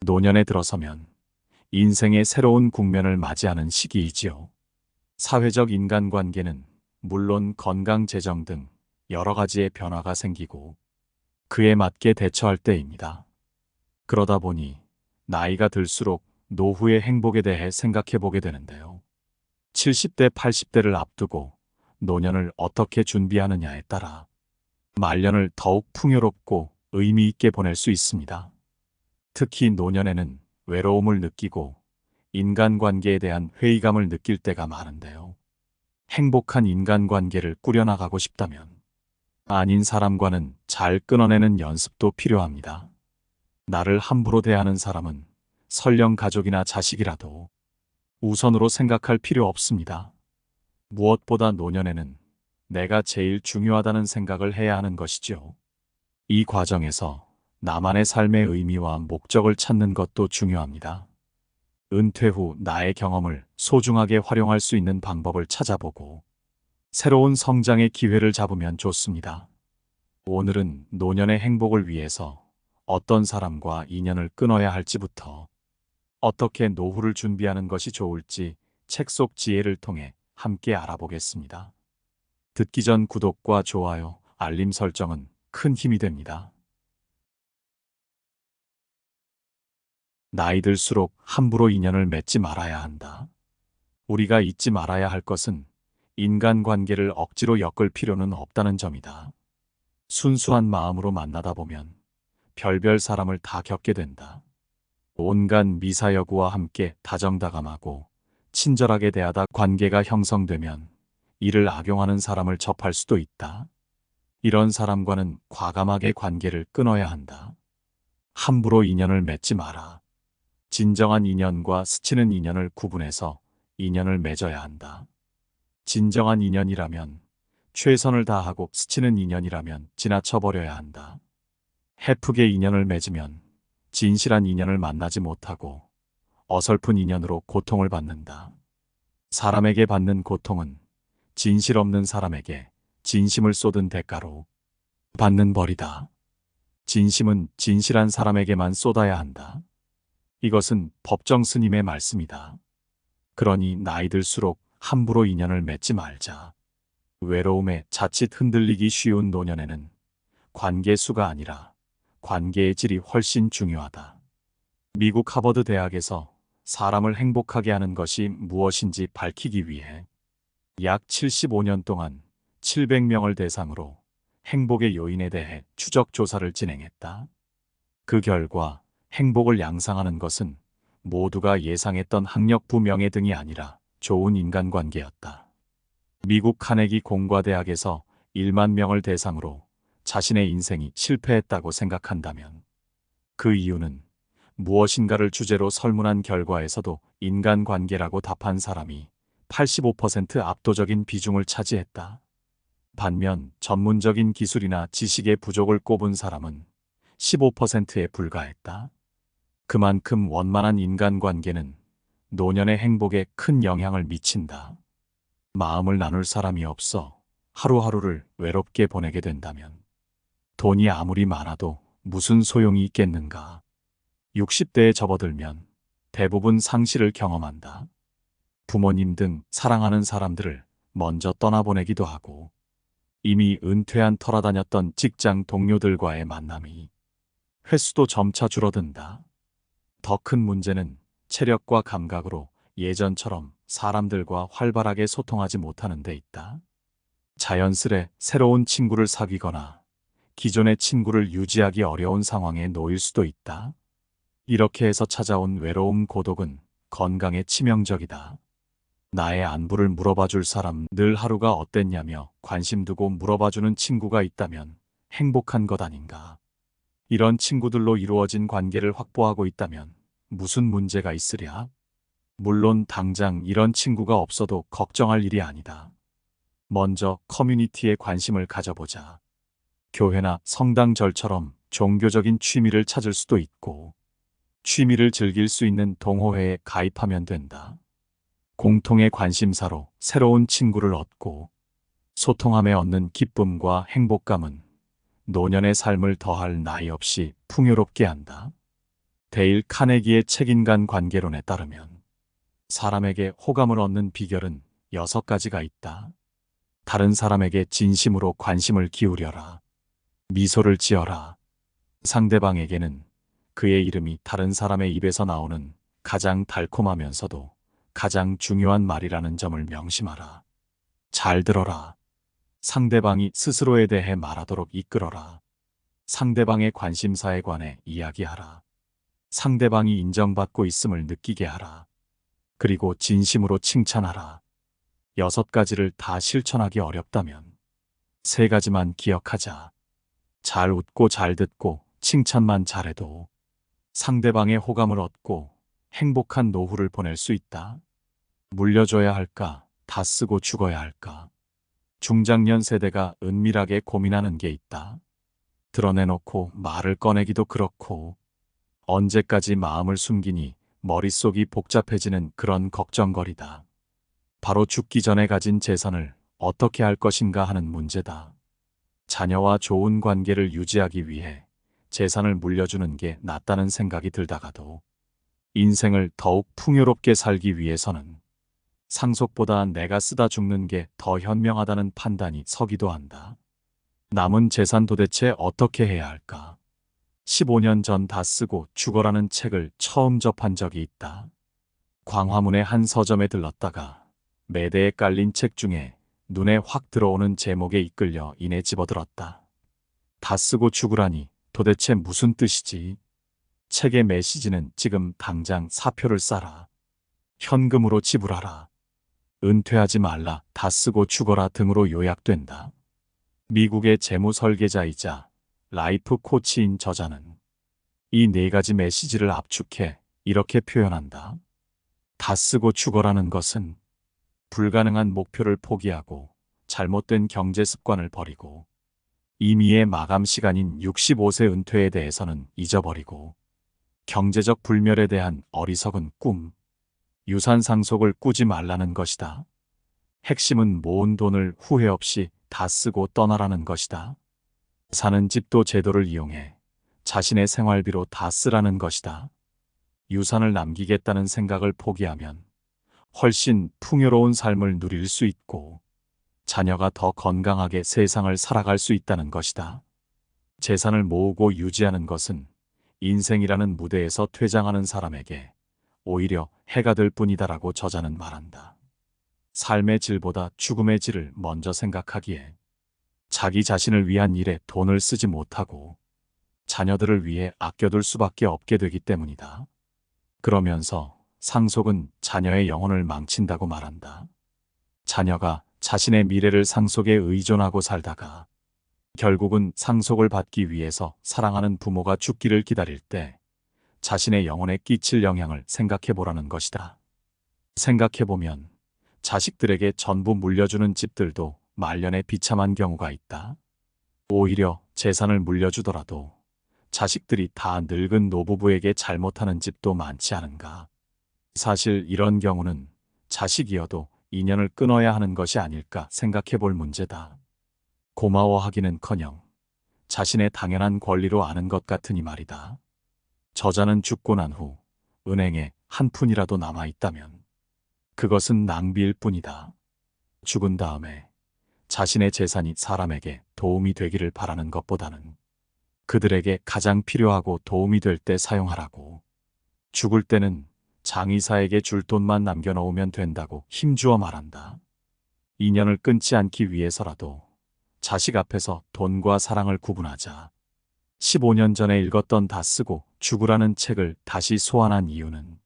노년에 들어서면 인생의 새로운 국면을 맞이하는 시기이지요. 사회적 인간관계는 물론 건강, 재정 등 여러 가지의 변화가 생기고 그에 맞게 대처할 때입니다. 그러다 보니 나이가 들수록 노후의 행복에 대해 생각해 보게 되는데요. 70대, 80대를 앞두고 노년을 어떻게 준비하느냐에 따라 말년을 더욱 풍요롭고 의미 있게 보낼 수 있습니다. 특히 노년에는 외로움을 느끼고 인간관계에 대한 회의감을 느낄 때가 많은데요. 행복한 인간관계를 꾸려나가고 싶다면 아닌 사람과는 잘 끊어내는 연습도 필요합니다. 나를 함부로 대하는 사람은 설령 가족이나 자식이라도 우선으로 생각할 필요 없습니다. 무엇보다 노년에는 내가 제일 중요하다는 생각을 해야 하는 것이죠. 이 과정에서 나만의 삶의 의미와 목적을 찾는 것도 중요합니다. 은퇴 후 나의 경험을 소중하게 활용할 수 있는 방법을 찾아보고 새로운 성장의 기회를 잡으면 좋습니다. 오늘은 노년의 행복을 위해서 어떤 사람과 인연을 끊어야 할지부터 어떻게 노후를 준비하는 것이 좋을지 책 속 지혜를 통해 함께 알아보겠습니다. 듣기 전 구독과 좋아요, 알림 설정은 큰 힘이 됩니다. 나이 들수록 함부로 인연을 맺지 말아야 한다. 우리가 잊지 말아야 할 것은 인간관계를 억지로 엮을 필요는 없다는 점이다. 순수한 마음으로 만나다 보면 별별 사람을 다 겪게 된다. 온갖 미사여구와 함께 다정다감하고 친절하게 대하다 관계가 형성되면 이를 악용하는 사람을 접할 수도 있다. 이런 사람과는 과감하게 관계를 끊어야 한다. 함부로 인연을 맺지 마라. 진정한 인연과 스치는 인연을 구분해서 인연을 맺어야 한다. 진정한 인연이라면 최선을 다하고 스치는 인연이라면 지나쳐버려야 한다. 헤프게 인연을 맺으면 진실한 인연을 만나지 못하고 어설픈 인연으로 고통을 받는다. 사람에게 받는 고통은 진실 없는 사람에게 진심을 쏟은 대가로 받는 벌이다. 진심은 진실한 사람에게만 쏟아야 한다. 이것은 법정 스님의 말씀이다. 그러니 나이 들수록 함부로 인연을 맺지 말자. 외로움에 자칫 흔들리기 쉬운 노년에는 관계 수가 아니라 관계의 질이 훨씬 중요하다. 미국 하버드 대학에서 사람을 행복하게 하는 것이 무엇인지 밝히기 위해 약 75년 동안 700명을 대상으로 행복의 요인에 대해 추적 조사를 진행했다. 그 결과 행복을 양상하는 것은 모두가 예상했던 학력부 명예 등이 아니라 좋은 인간관계였다. 미국 카네기 공과대학에서 1만 명을 대상으로 자신의 인생이 실패했다고 생각한다면 그 이유는 무엇인가를 주제로 설문한 결과에서도 인간관계라고 답한 사람이 85% 압도적인 비중을 차지했다. 반면 전문적인 기술이나 지식의 부족을 꼽은 사람은 15%에 불과했다. 그만큼 원만한 인간관계는 노년의 행복에 큰 영향을 미친다. 마음을 나눌 사람이 없어 하루하루를 외롭게 보내게 된다면 돈이 아무리 많아도 무슨 소용이 있겠는가. 60대에 접어들면 대부분 상실을 경험한다. 부모님 등 사랑하는 사람들을 먼저 떠나보내기도 하고 이미 은퇴한 터라 다녔던 직장 동료들과의 만남이 횟수도 점차 줄어든다. 더 큰 문제는 체력과 감각으로 예전처럼 사람들과 활발하게 소통하지 못하는 데 있다. 자연스레 새로운 친구를 사귀거나 기존의 친구를 유지하기 어려운 상황에 놓일 수도 있다. 이렇게 해서 찾아온 외로움, 고독은 건강에 치명적이다. 나의 안부를 물어봐 줄 사람, 늘 하루가 어땠냐며 관심 두고 물어봐 주는 친구가 있다면 행복한 것 아닌가. 이런 친구들로 이루어진 관계를 확보하고 있다면 무슨 문제가 있으랴? 물론 당장 이런 친구가 없어도 걱정할 일이 아니다. 먼저 커뮤니티에 관심을 가져보자. 교회나 성당절처럼 종교적인 취미를 찾을 수도 있고 취미를 즐길 수 있는 동호회에 가입하면 된다. 공통의 관심사로 새로운 친구를 얻고 소통함에 얻는 기쁨과 행복감은 노년의 삶을 더할 나위 없이 풍요롭게 한다. 데일 카네기의 책인간 관계론에 따르면 사람에게 호감을 얻는 비결은 6가지가 있다. 다른 사람에게 진심으로 관심을 기울여라. 미소를 지어라. 상대방에게는 그의 이름이 다른 사람의 입에서 나오는 가장 달콤하면서도 가장 중요한 말이라는 점을 명심하라. 잘 들어라. 상대방이 스스로에 대해 말하도록 이끌어라. 상대방의 관심사에 관해 이야기하라. 상대방이 인정받고 있음을 느끼게 하라. 그리고 진심으로 칭찬하라. 6가지를 다 실천하기 어렵다면 3가지만 기억하자. 잘 웃고 잘 듣고 칭찬만 잘해도 상대방의 호감을 얻고 행복한 노후를 보낼 수 있다. 물려줘야 할까? 다 쓰고 죽어야 할까? 중장년 세대가 은밀하게 고민하는 게 있다. 드러내놓고 말을 꺼내기도 그렇고 언제까지 마음을 숨기니 머릿속이 복잡해지는 그런 걱정거리다. 바로 죽기 전에 가진 재산을 어떻게 할 것인가 하는 문제다. 자녀와 좋은 관계를 유지하기 위해 재산을 물려주는 게 낫다는 생각이 들다가도 인생을 더욱 풍요롭게 살기 위해서는 상속보다 내가 쓰다 죽는 게 더 현명하다는 판단이 서기도 한다. 남은 재산 도대체 어떻게 해야 할까? 15년 전 다 쓰고 죽어라는 책을 처음 접한 적이 있다. 광화문의 한 서점에 들렀다가 매대에 깔린 책 중에 눈에 확 들어오는 제목에 이끌려 이내 집어들었다. 다 쓰고 죽으라니 도대체 무슨 뜻이지? 책의 메시지는 지금 당장 사표를 싸라. 현금으로 지불하라. 은퇴하지 말라. 다 쓰고 죽어라 등으로 요약된다. 미국의 재무 설계자이자 라이프 코치인 저자는 이 4가지 메시지를 압축해 이렇게 표현한다. 다 쓰고 죽어라는 것은 불가능한 목표를 포기하고 잘못된 경제 습관을 버리고 임의의 마감 시간인 65세 은퇴에 대해서는 잊어버리고 경제적 불멸에 대한 어리석은 꿈, 유산 상속을 꾸지 말라는 것이다. 핵심은 모은 돈을 후회 없이 다 쓰고 떠나라는 것이다. 사는 집도 제도를 이용해 자신의 생활비로 다 쓰라는 것이다. 유산을 남기겠다는 생각을 포기하면 훨씬 풍요로운 삶을 누릴 수 있고 자녀가 더 건강하게 세상을 살아갈 수 있다는 것이다. 재산을 모으고 유지하는 것은 인생이라는 무대에서 퇴장하는 사람에게 오히려 해가 될 뿐이다라고 저자는 말한다. 삶의 질보다 죽음의 질을 먼저 생각하기에 자기 자신을 위한 일에 돈을 쓰지 못하고 자녀들을 위해 아껴둘 수밖에 없게 되기 때문이다. 그러면서 상속은 자녀의 영혼을 망친다고 말한다. 자녀가 자신의 미래를 상속에 의존하고 살다가 결국은 상속을 받기 위해서 사랑하는 부모가 죽기를 기다릴 때 자신의 영혼에 끼칠 영향을 생각해보라는 것이다. 생각해보면 자식들에게 전부 물려주는 집들도 말년에 비참한 경우가 있다. 오히려 재산을 물려주더라도 자식들이 다 늙은 노부부에게 잘못하는 집도 많지 않은가. 사실 이런 경우는 자식이어도 인연을 끊어야 하는 것이 아닐까 생각해 볼 문제다. 고마워하기는커녕 자신의 당연한 권리로 아는 것 같으니 말이다. 저자는 죽고 난 후 은행에 한 푼이라도 남아있다면 그것은 낭비일 뿐이다. 죽은 다음에 자신의 재산이 사람에게 도움이 되기를 바라는 것보다는 그들에게 가장 필요하고 도움이 될 때 사용하라고. 죽을 때는 장의사에게 줄 돈만 남겨놓으면 된다고 힘주어 말한다. 인연을 끊지 않기 위해서라도 자식 앞에서 돈과 사랑을 구분하자. 15년 전에 읽었던 다 쓰고 죽으라는 책을 다시 소환한 이유는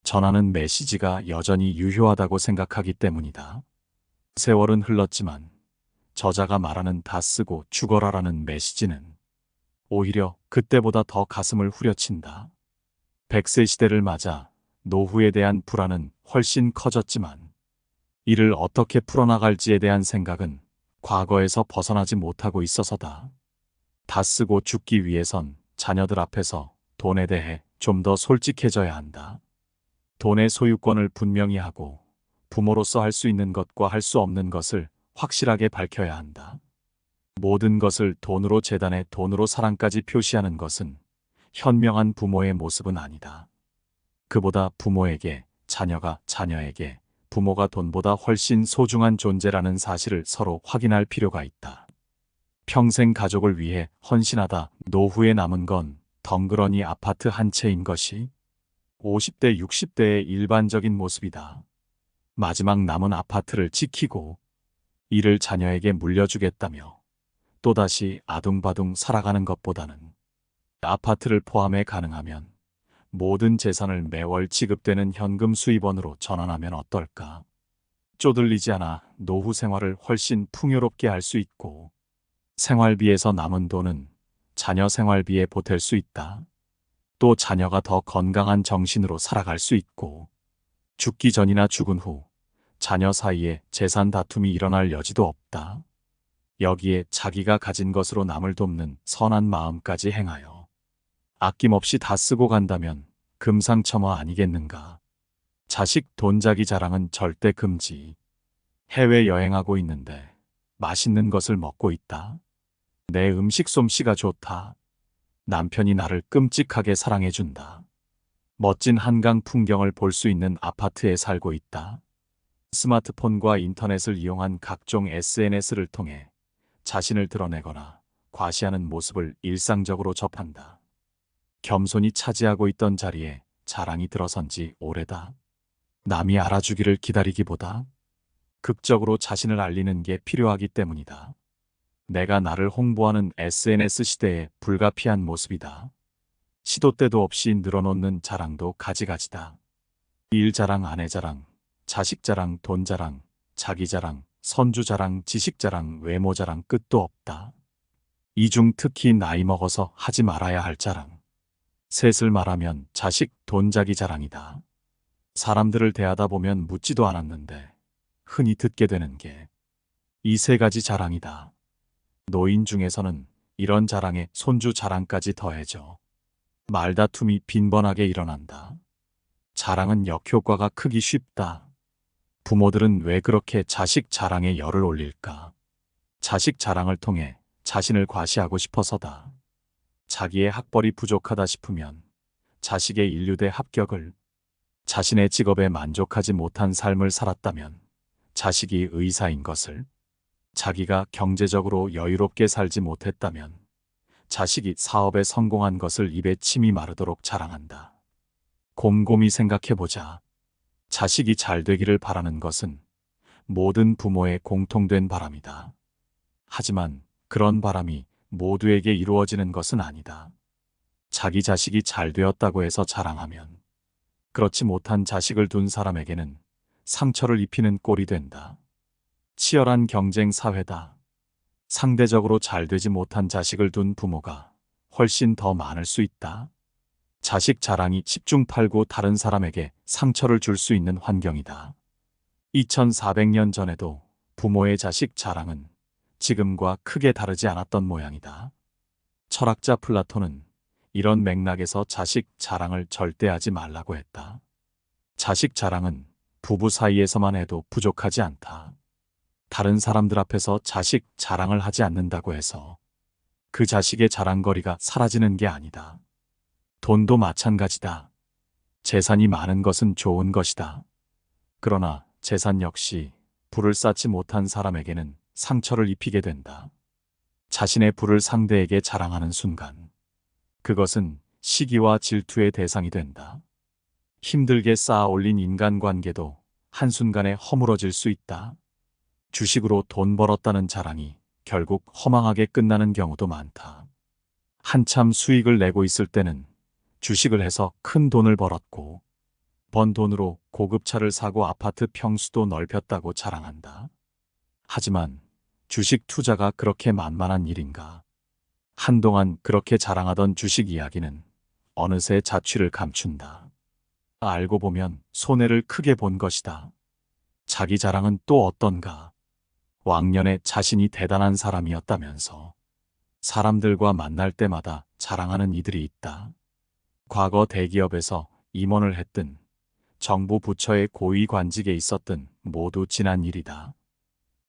전하는 메시지가 여전히 유효하다고 생각하기 때문이다. 세월은 흘렀지만 저자가 말하는 다 쓰고 죽어라라는 메시지는 오히려 그때보다 더 가슴을 후려친다. 100세 시대를 맞아 노후에 대한 불안은 훨씬 커졌지만 이를 어떻게 풀어나갈지에 대한 생각은 과거에서 벗어나지 못하고 있어서다. 다 쓰고 죽기 위해선 자녀들 앞에서 돈에 대해 좀 더 솔직해져야 한다. 돈의 소유권을 분명히 하고 부모로서 할 수 있는 것과 할 수 없는 것을 확실하게 밝혀야 한다. 모든 것을 돈으로 재단해 돈으로 사랑까지 표시하는 것은 현명한 부모의 모습은 아니다. 그보다 부모에게, 자녀가 자녀에게, 부모가 돈보다 훨씬 소중한 존재라는 사실을 서로 확인할 필요가 있다. 평생 가족을 위해 헌신하다 노후에 남은 건 덩그러니 아파트 한 채인 것이 50대, 60대의 일반적인 모습이다. 마지막 남은 아파트를 지키고 이를 자녀에게 물려주겠다며 또다시 아둥바둥 살아가는 것보다는 아파트를 포함해 가능하면 모든 재산을 매월 지급되는 현금 수입원으로 전환하면 어떨까? 쪼들리지 않아 노후 생활을 훨씬 풍요롭게 할 수 있고 생활비에서 남은 돈은 자녀 생활비에 보탤 수 있다. 또 자녀가 더 건강한 정신으로 살아갈 수 있고 죽기 전이나 죽은 후 자녀 사이에 재산 다툼이 일어날 여지도 없다. 여기에 자기가 가진 것으로 남을 돕는 선한 마음까지 행하여 아낌없이 다 쓰고 간다면 금상첨화 아니겠는가. 자식 돈자기 자랑은 절대 금지. 해외 여행하고 있는데 맛있는 것을 먹고 있다. 내 음식 솜씨가 좋다. 남편이 나를 끔찍하게 사랑해준다. 멋진 한강 풍경을 볼 수 있는 아파트에 살고 있다. 스마트폰과 인터넷을 이용한 각종 SNS를 통해 자신을 드러내거나 과시하는 모습을 일상적으로 접한다. 겸손히 차지하고 있던 자리에 자랑이 들어선 지 오래다. 남이 알아주기를 기다리기보다 극적으로 자신을 알리는 게 필요하기 때문이다. 내가 나를 홍보하는 SNS 시대의 불가피한 모습이다. 시도 때도 없이 늘어놓는 자랑도 가지가지다. 일 자랑, 아내 자랑, 자식 자랑, 돈 자랑, 자기 자랑, 선주 자랑, 지식 자랑, 외모 자랑 끝도 없다. 이 중 특히 나이 먹어서 하지 말아야 할 자랑. 셋을 말하면 자식, 돈, 자기 자랑이다. 사람들을 대하다 보면 묻지도 않았는데 흔히 듣게 되는 게 이 세 가지 자랑이다. 노인 중에서는 이런 자랑에 손주 자랑까지 더해져 말다툼이 빈번하게 일어난다. 자랑은 역효과가 크기 쉽다. 부모들은 왜 그렇게 자식 자랑에 열을 올릴까? 자식 자랑을 통해 자신을 과시하고 싶어서다. 자기의 학벌이 부족하다 싶으면 자식의 인류대 합격을, 자신의 직업에 만족하지 못한 삶을 살았다면 자식이 의사인 것을, 자기가 경제적으로 여유롭게 살지 못했다면 자식이 사업에 성공한 것을 입에 침이 마르도록 자랑한다. 곰곰이 생각해보자. 자식이 잘 되기를 바라는 것은 모든 부모의 공통된 바람이다. 하지만 그런 바람이 모두에게 이루어지는 것은 아니다. 자기 자식이 잘 되었다고 해서 자랑하면 그렇지 못한 자식을 둔 사람에게는 상처를 입히는 꼴이 된다. 치열한 경쟁 사회다. 상대적으로 잘 되지 못한 자식을 둔 부모가 훨씬 더 많을 수 있다. 자식 자랑이 10중 8구 다른 사람에게 상처를 줄 수 있는 환경이다. 2400년 전에도 부모의 자식 자랑은 지금과 크게 다르지 않았던 모양이다. 철학자 플라톤은 이런 맥락에서 자식 자랑을 절대 하지 말라고 했다. 자식 자랑은 부부 사이에서만 해도 부족하지 않다. 다른 사람들 앞에서 자식 자랑을 하지 않는다고 해서 그 자식의 자랑거리가 사라지는 게 아니다. 돈도 마찬가지다. 재산이 많은 것은 좋은 것이다. 그러나 재산 역시 부를 쌓지 못한 사람에게는 상처를 입히게 된다. 자신의 부를 상대에게 자랑하는 순간 그것은 시기와 질투의 대상이 된다. 힘들게 쌓아 올린 인간관계도 한순간에 허물어질 수 있다. 주식으로 돈 벌었다는 자랑이 결국 허망하게 끝나는 경우도 많다. 한참 수익을 내고 있을 때는 주식을 해서 큰 돈을 벌었고 번 돈으로 고급차를 사고 아파트 평수도 넓혔다고 자랑한다. 하지만 주식 투자가 그렇게 만만한 일인가? 한동안 그렇게 자랑하던 주식 이야기는 어느새 자취를 감춘다. 알고 보면 손해를 크게 본 것이다. 자기 자랑은 또 어떤가? 왕년에 자신이 대단한 사람이었다면서 사람들과 만날 때마다 자랑하는 이들이 있다. 과거 대기업에서 임원을 했든 정부 부처의 고위 관직에 있었든 모두 지난 일이다.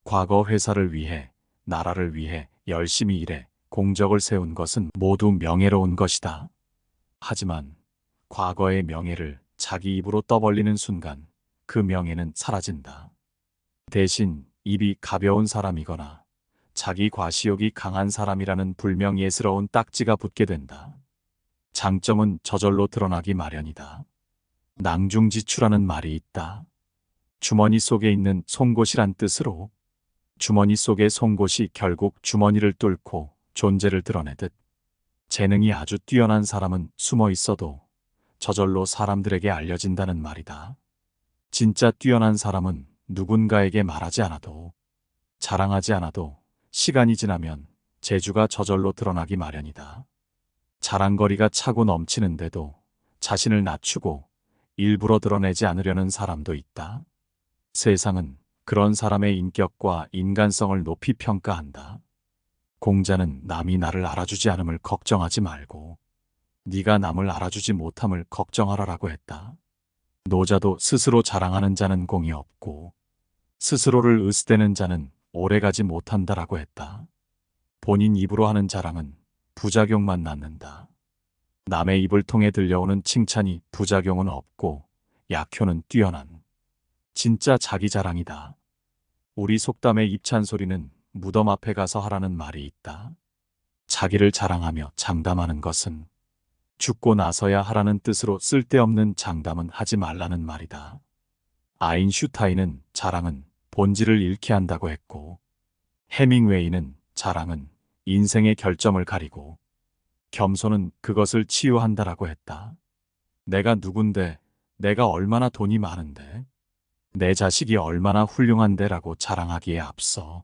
과거 회사를 위해, 나라를 위해 열심히 일해 공적을 세운 것은 모두 명예로운 것이다. 하지만 과거의 명예를 자기 입으로 떠벌리는 순간 그 명예는 사라진다. 대신 입이 가벼운 사람이거나 자기 과시욕이 강한 사람이라는 불명예스러운 딱지가 붙게 된다. 장점은 저절로 드러나기 마련이다. 낭중지추라는 말이 있다. 주머니 속에 있는 송곳이란 뜻으로 주머니 속의 송곳이 결국 주머니를 뚫고 존재를 드러내듯 재능이 아주 뛰어난 사람은 숨어 있어도 저절로 사람들에게 알려진다는 말이다. 진짜 뛰어난 사람은 누군가에게 말하지 않아도 자랑하지 않아도 시간이 지나면 재주가 저절로 드러나기 마련이다. 자랑거리가 차고 넘치는데도 자신을 낮추고 일부러 드러내지 않으려는 사람도 있다. 세상은 그런 사람의 인격과 인간성을 높이 평가한다. 공자는 남이 나를 알아주지 않음을 걱정하지 말고 네가 남을 알아주지 못함을 걱정하라라고 했다. 노자도 스스로 자랑하는 자는 공이 없고 스스로를 으스대는 자는 오래가지 못한다라고 했다. 본인 입으로 하는 자랑은 부작용만 낳는다. 남의 입을 통해 들려오는 칭찬이 부작용은 없고 약효는 뛰어난 진짜 자기 자랑이다. 우리 속담의 입찬소리는 무덤 앞에 가서 하라는 말이 있다. 자기를 자랑하며 장담하는 것은 죽고 나서야 하라는 뜻으로 쓸데없는 장담은 하지 말라는 말이다. 아인슈타인은 자랑은 본질을 잃게 한다고 했고, 해밍웨이는 자랑은 인생의 결점을 가리고, 겸손은 그것을 치유한다라고 했다. 내가 누군데, 내가 얼마나 돈이 많은데, 내 자식이 얼마나 훌륭한데라고 자랑하기에 앞서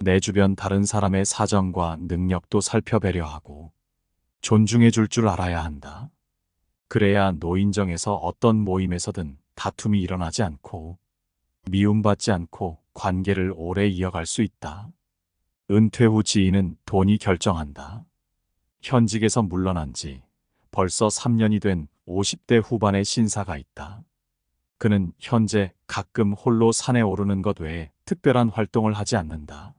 내 주변 다른 사람의 사정과 능력도 살펴보려 하고 존중해 줄 줄 알아야 한다. 그래야 노인정에서 어떤 모임에서든 다툼이 일어나지 않고 미움받지 않고 관계를 오래 이어갈 수 있다. 은퇴 후 지인은 돈이 결정한다. 현직에서 물러난 지 벌써 3년이 된 50대 후반의 신사가 있다. 그는 현재 가끔 홀로 산에 오르는 것 외에 특별한 활동을 하지 않는다.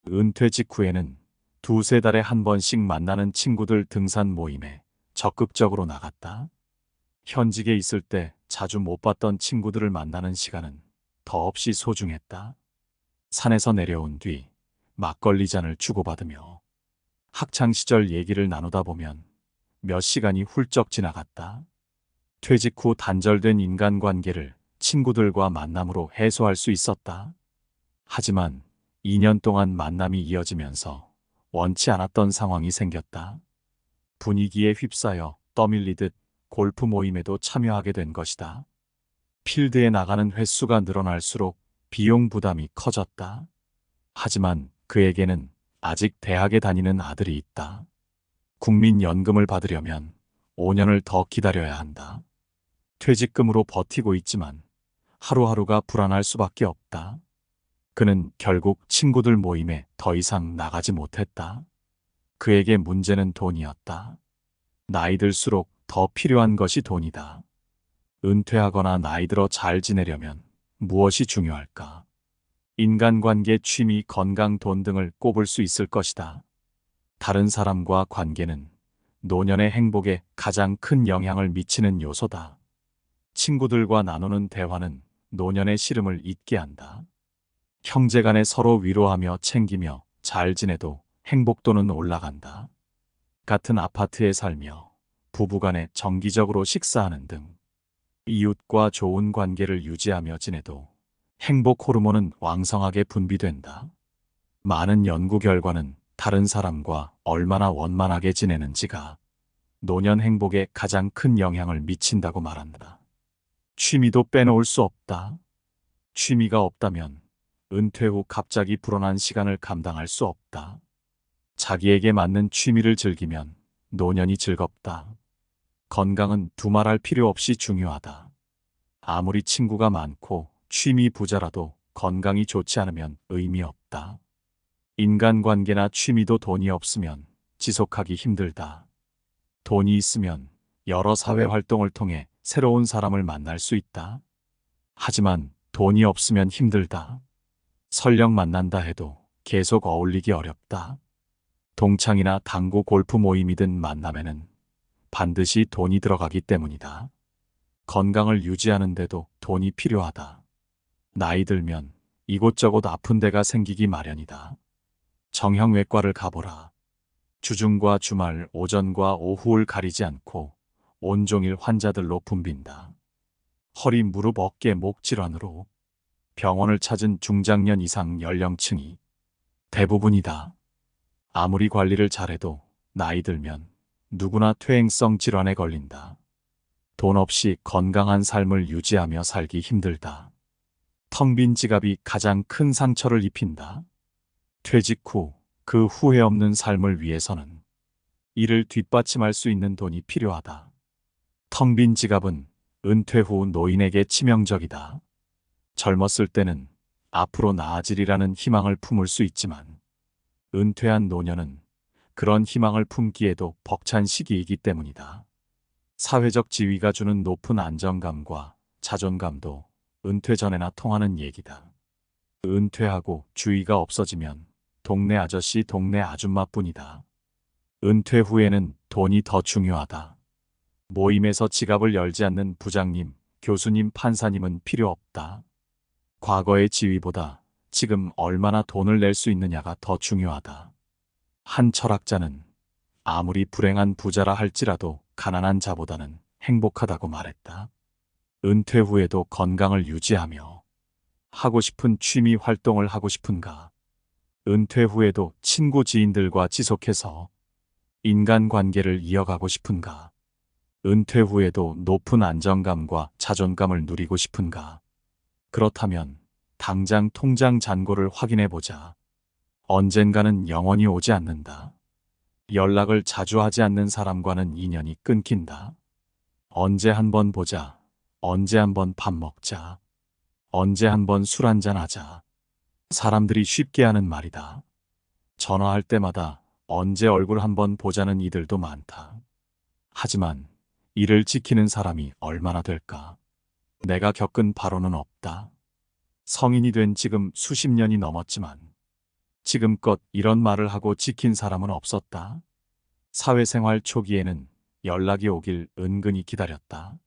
은퇴 직후에는 두세 달에 한 번씩 만나는 친구들 등산 모임에 적극적으로 나갔다. 현직에 있을 때 자주 못 봤던 친구들을 만나는 시간은 더없이 소중했다. 산에서 내려온 뒤 막걸리 잔을 주고받으며 학창시절 얘기를 나누다 보면 몇 시간이 훌쩍 지나갔다. 퇴직 후 단절된 인간관계를 친구들과 만남으로 해소할 수 있었다. 하지만 2년 동안 만남이 이어지면서 원치 않았던 상황이 생겼다. 분위기에 휩싸여 떠밀리듯 골프 모임에도 참여하게 된 것이다. 필드에 나가는 횟수가 늘어날수록 비용 부담이 커졌다. 하지만 그에게는 아직 대학에 다니는 아들이 있다. 국민연금을 받으려면 5년을 더 기다려야 한다. 퇴직금으로 버티고 있지만 하루하루가 불안할 수밖에 없다. 그는 결국 친구들 모임에 더 이상 나가지 못했다. 그에게 문제는 돈이었다. 나이 들수록 더 필요한 것이 돈이다. 은퇴하거나 나이 들어 잘 지내려면 무엇이 중요할까? 인간관계, 취미, 건강, 돈 등을 꼽을 수 있을 것이다. 다른 사람과 관계는 노년의 행복에 가장 큰 영향을 미치는 요소다. 친구들과 나누는 대화는 노년의 시름을 잊게 한다. 형제간에 서로 위로하며 챙기며 잘 지내도 행복도는 올라간다. 같은 아파트에 살며 부부간에 정기적으로 식사하는 등 이웃과 좋은 관계를 유지하며 지내도 행복 호르몬은 왕성하게 분비된다. 많은 연구 결과는 다른 사람과 얼마나 원만하게 지내는지가 노년 행복에 가장 큰 영향을 미친다고 말한다. 취미도 빼놓을 수 없다. 취미가 없다면 은퇴 후 갑자기 불어난 시간을 감당할 수 없다. 자기에게 맞는 취미를 즐기면 노년이 즐겁다. 건강은 두말할 필요 없이 중요하다. 아무리 친구가 많고 취미 부자라도 건강이 좋지 않으면 의미 없다. 인간관계나 취미도 돈이 없으면 지속하기 힘들다. 돈이 있으면 여러 사회활동을 통해 새로운 사람을 만날 수 있다. 하지만 돈이 없으면 힘들다. 설령 만난다 해도 계속 어울리기 어렵다. 동창이나 당구 골프 모임이든 만남에는 반드시 돈이 들어가기 때문이다. 건강을 유지하는데도 돈이 필요하다. 나이 들면 이곳저곳 아픈 데가 생기기 마련이다. 정형외과를 가보라. 주중과 주말, 오전과 오후를 가리지 않고 온종일 환자들로 붐빈다. 허리, 무릎, 어깨, 목 질환으로 병원을 찾은 중장년 이상 연령층이 대부분이다. 아무리 관리를 잘해도 나이 들면 누구나 퇴행성 질환에 걸린다. 돈 없이 건강한 삶을 유지하며 살기 힘들다. 텅 빈 지갑이 가장 큰 상처를 입힌다. 퇴직 후 그 후회 없는 삶을 위해서는 이를 뒷받침할 수 있는 돈이 필요하다. 텅 빈 지갑은 은퇴 후 노인에게 치명적이다. 젊었을 때는 앞으로 나아지리라는 희망을 품을 수 있지만 은퇴한 노년은 그런 희망을 품기에도 벅찬 시기이기 때문이다. 사회적 지위가 주는 높은 안정감과 자존감도 은퇴 전에나 통하는 얘기다. 은퇴하고 주위가 없어지면 동네 아저씨, 동네 아줌마뿐이다. 은퇴 후에는 돈이 더 중요하다. 모임에서 지갑을 열지 않는 부장님, 교수님, 판사님은 필요 없다. 과거의 지위보다 지금 얼마나 돈을 낼 수 있느냐가 더 중요하다. 한 철학자는 아무리 불행한 부자라 할지라도 가난한 자보다는 행복하다고 말했다. 은퇴 후에도 건강을 유지하며 하고 싶은 취미 활동을 하고 싶은가? 은퇴 후에도 친구 지인들과 지속해서 인간관계를 이어가고 싶은가? 은퇴 후에도 높은 안정감과 자존감을 누리고 싶은가? 그렇다면 당장 통장 잔고를 확인해 보자. 언젠가는 영원히 오지 않는다. 연락을 자주 하지 않는 사람과는 인연이 끊긴다. 언제 한번 보자. 언제 한번 밥 먹자. 언제 한번 술 한잔 하자. 사람들이 쉽게 하는 말이다. 전화할 때마다 언제 얼굴 한번 보자는 이들도 많다. 하지만 이를 지키는 사람이 얼마나 될까? 내가 겪은 바로는 없다. 성인이 된 지금 수십 년이 넘었지만 지금껏 이런 말을 하고 지킨 사람은 없었다. 사회생활 초기에는 연락이 오길 은근히 기다렸다.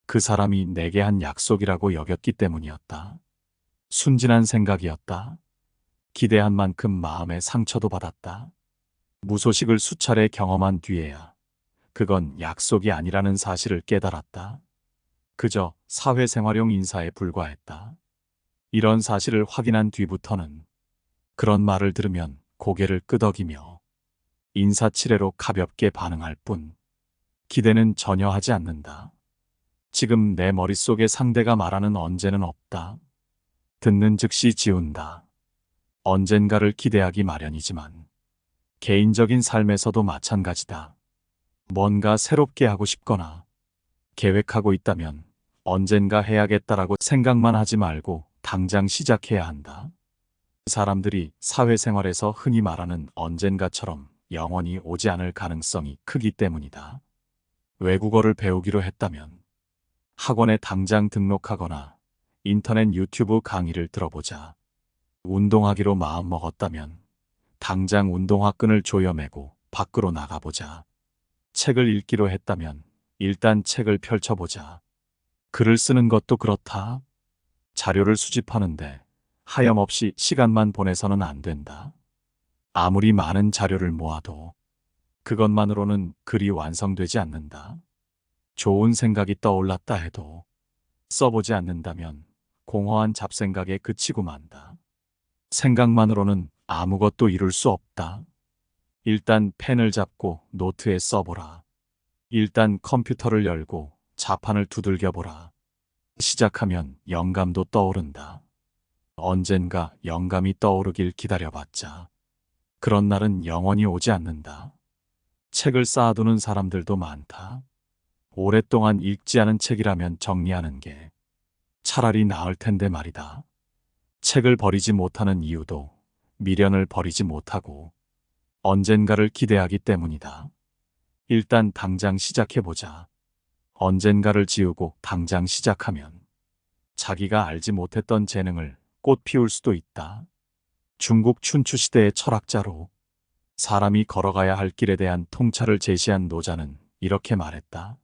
그 사람이 내게 한 약속이라고 여겼기 때문이었다. 순진한 생각이었다. 기대한 만큼 마음의 상처도 받았다. 무소식을 수차례 경험한 뒤에야 그건 약속이 아니라는 사실을 깨달았다. 그저 사회생활용 인사에 불과했다. 이런 사실을 확인한 뒤부터는 그런 말을 들으면 고개를 끄덕이며 인사치레로 가볍게 반응할 뿐 기대는 전혀 하지 않는다. 지금 내 머릿속에 상대가 말하는 언제는 없다. 듣는 즉시 지운다. 언젠가를 기대하기 마련이지만 개인적인 삶에서도 마찬가지다. 뭔가 새롭게 하고 싶거나 계획하고 있다면 언젠가 해야겠다라고 생각만 하지 말고 당장 시작해야 한다. 사람들이 사회생활에서 흔히 말하는 언젠가처럼 영원히 오지 않을 가능성이 크기 때문이다. 외국어를 배우기로 했다면 학원에 당장 등록하거나 인터넷 유튜브 강의를 들어보자. 운동하기로 마음먹었다면 당장 운동화끈을 조여매고 밖으로 나가보자. 책을 읽기로 했다면 일단 책을 펼쳐보자. 글을 쓰는 것도 그렇다. 자료를 수집하는데 하염없이 시간만 보내서는 안 된다. 아무리 많은 자료를 모아도 그것만으로는 글이 완성되지 않는다. 좋은 생각이 떠올랐다 해도 써보지 않는다면 공허한 잡생각에 그치고 만다. 생각만으로는 아무것도 이룰 수 없다. 일단 펜을 잡고 노트에 써보라. 일단 컴퓨터를 열고 자판을 두들겨보라. 시작하면 영감도 떠오른다. 언젠가 영감이 떠오르길 기다려봤자 그런 날은 영원히 오지 않는다. 책을 쌓아두는 사람들도 많다. 오랫동안 읽지 않은 책이라면 정리하는 게 차라리 나을 텐데 말이다. 책을 버리지 못하는 이유도 미련을 버리지 못하고 언젠가를 기대하기 때문이다. 일단 당장 시작해보자. 언젠가를 지우고 당장 시작하면 자기가 알지 못했던 재능을 꽃 피울 수도 있다. 중국 춘추시대의 철학자로 사람이 걸어가야 할 길에 대한 통찰을 제시한 노자는 이렇게 말했다.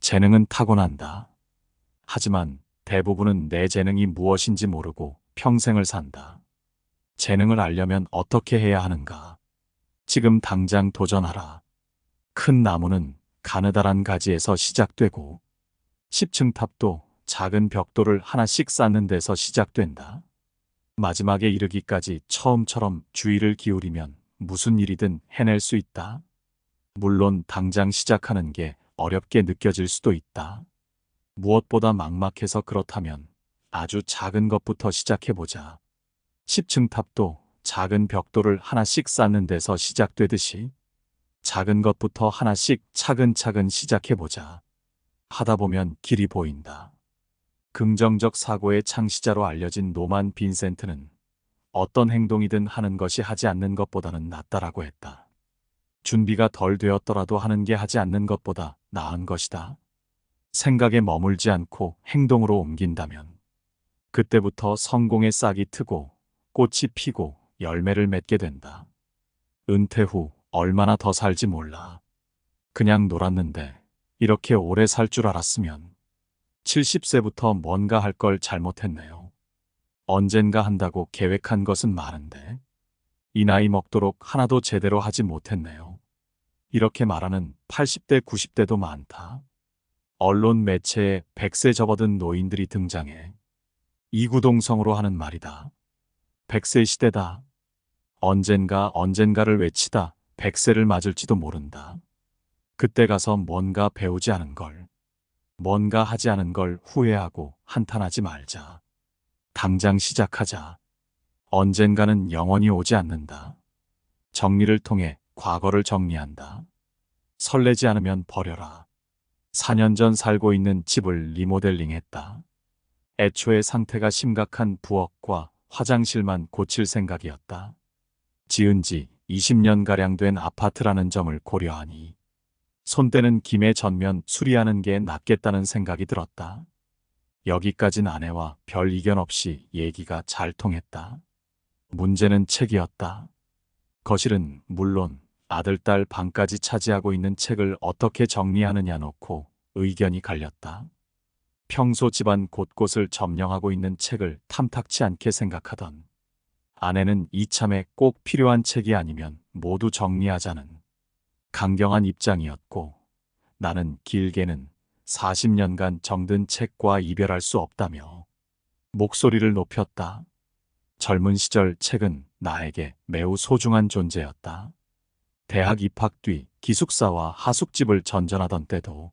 재능은 타고난다. 하지만 대부분은 내 재능이 무엇인지 모르고 평생을 산다. 재능을 알려면 어떻게 해야 하는가? 지금 당장 도전하라. 큰 나무는 가느다란 가지에서 시작되고 10층 탑도 작은 벽돌을 하나씩 쌓는 데서 시작된다. 마지막에 이르기까지 처음처럼 주의를 기울이면 무슨 일이든 해낼 수 있다. 물론 당장 시작하는 게 어렵게 느껴질 수도 있다. 무엇보다 막막해서 그렇다면 아주 작은 것부터 시작해보자. 10층 탑도 작은 벽돌을 하나씩 쌓는 데서 시작되듯이 작은 것부터 하나씩 차근차근 시작해보자. 하다 보면 길이 보인다. 긍정적 사고의 창시자로 알려진 노만 빈센트는 어떤 행동이든 하는 것이 하지 않는 것보다는 낫다라고 했다. 준비가 덜 되었더라도 하는 게 하지 않는 것보다 나은 것이다. 생각에 머물지 않고 행동으로 옮긴다면 그때부터 성공의 싹이 트고 꽃이 피고 열매를 맺게 된다. 은퇴 후 얼마나 더 살지 몰라. 그냥 놀았는데 이렇게 오래 살 줄 알았으면 70세부터 뭔가 할 걸 잘못했네요. 언젠가 한다고 계획한 것은 많은데 이 나이 먹도록 하나도 제대로 하지 못했네요. 이렇게 말하는 80대, 90대도 많다. 언론 매체에 100세 접어든 노인들이 등장해 이구동성으로 하는 말이다. 100세 시대다. 언젠가를 외치다 100세를 맞을지도 모른다. 그때 가서 뭔가 배우지 않은 걸, 뭔가 하지 않은 걸 후회하고 한탄하지 말자. 당장 시작하자. 언젠가는 영원히 오지 않는다. 정리를 통해 과거를 정리한다. 설레지 않으면 버려라. 4년 전 살고 있는 집을 리모델링했다. 애초에 상태가 심각한 부엌과 화장실만 고칠 생각이었다. 지은 지 20년가량 된 아파트라는 점을 고려하니 손대는 김에 전면 수리하는 게 낫겠다는 생각이 들었다. 여기까진 아내와 별 이견 없이 얘기가 잘 통했다. 문제는 책이었다. 거실은 물론 아들, 딸 방까지 차지하고 있는 책을 어떻게 정리하느냐 놓고 의견이 갈렸다. 평소 집안 곳곳을 점령하고 있는 책을 탐탁치 않게 생각하던 아내는 이참에 꼭 필요한 책이 아니면 모두 정리하자는 강경한 입장이었고 나는 길게는 40년간 정든 책과 이별할 수 없다며 목소리를 높였다. 젊은 시절 책은 나에게 매우 소중한 존재였다. 대학 입학 뒤 기숙사와 하숙집을 전전하던 때도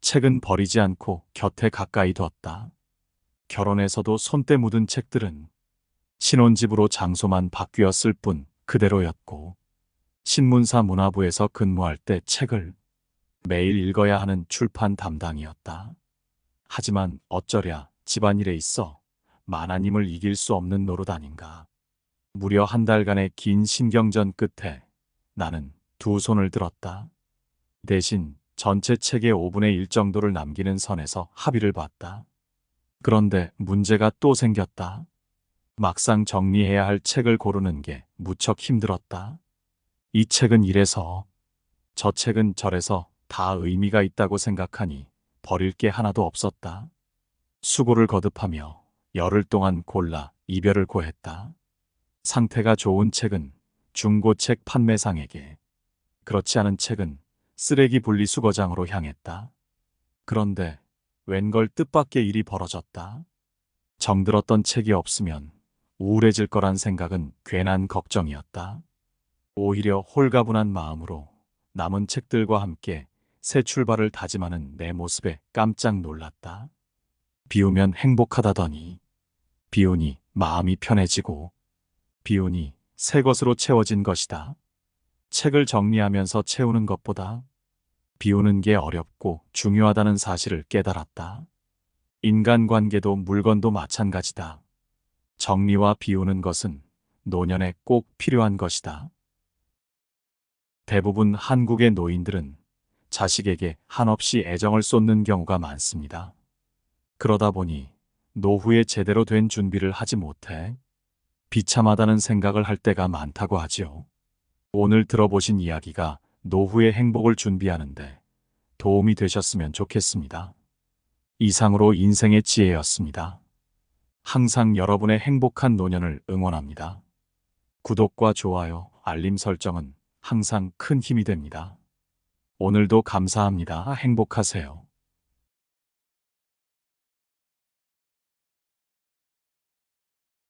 책은 버리지 않고 곁에 가까이 뒀다. 결혼해서도 손때 묻은 책들은 신혼집으로 장소만 바뀌었을 뿐 그대로였고 신문사 문화부에서 근무할 때 책을 매일 읽어야 하는 출판 담당이었다. 하지만 어쩌랴 집안일에 있어 만화님을 이길 수 없는 노릇 아닌가. 무려 한 달간의 긴 신경전 끝에 나는 두 손을 들었다. 대신 전체 책의 5분의 1 정도를 남기는 선에서 합의를 봤다. 그런데 문제가 또 생겼다. 막상 정리해야 할 책을 고르는 게 무척 힘들었다. 이 책은 이래서, 저 책은 저래서 다 의미가 있다고 생각하니 버릴 게 하나도 없었다. 수고를 거듭하며 열흘 동안 골라 이별을 고했다. 상태가 좋은 책은 중고책 판매상에게, 그렇지 않은 책은 쓰레기 분리수거장으로 향했다. 그런데 웬걸 뜻밖의 일이 벌어졌다. 정들었던 책이 없으면 우울해질 거란 생각은 괜한 걱정이었다. 오히려 홀가분한 마음으로 남은 책들과 함께 새 출발을 다짐하는 내 모습에 깜짝 놀랐다. 비우면 행복하다더니, 비우니 마음이 편해지고, 비우니 새 것으로 채워진 것이다. 책을 정리하면서 채우는 것보다 비우는 게 어렵고 중요하다는 사실을 깨달았다. 인간관계도 물건도 마찬가지다. 정리와 비우는 것은 노년에 꼭 필요한 것이다. 대부분 한국의 노인들은 자식에게 한없이 애정을 쏟는 경우가 많습니다. 그러다 보니 노후에 제대로 된 준비를 하지 못해 비참하다는 생각을 할 때가 많다고 하지요. 오늘 들어보신 이야기가 노후의 행복을 준비하는데 도움이 되셨으면 좋겠습니다. 이상으로 인생의 지혜였습니다. 항상 여러분의 행복한 노년을 응원합니다. 구독과 좋아요, 알림 설정은 항상 큰 힘이 됩니다. 오늘도 감사합니다. 행복하세요.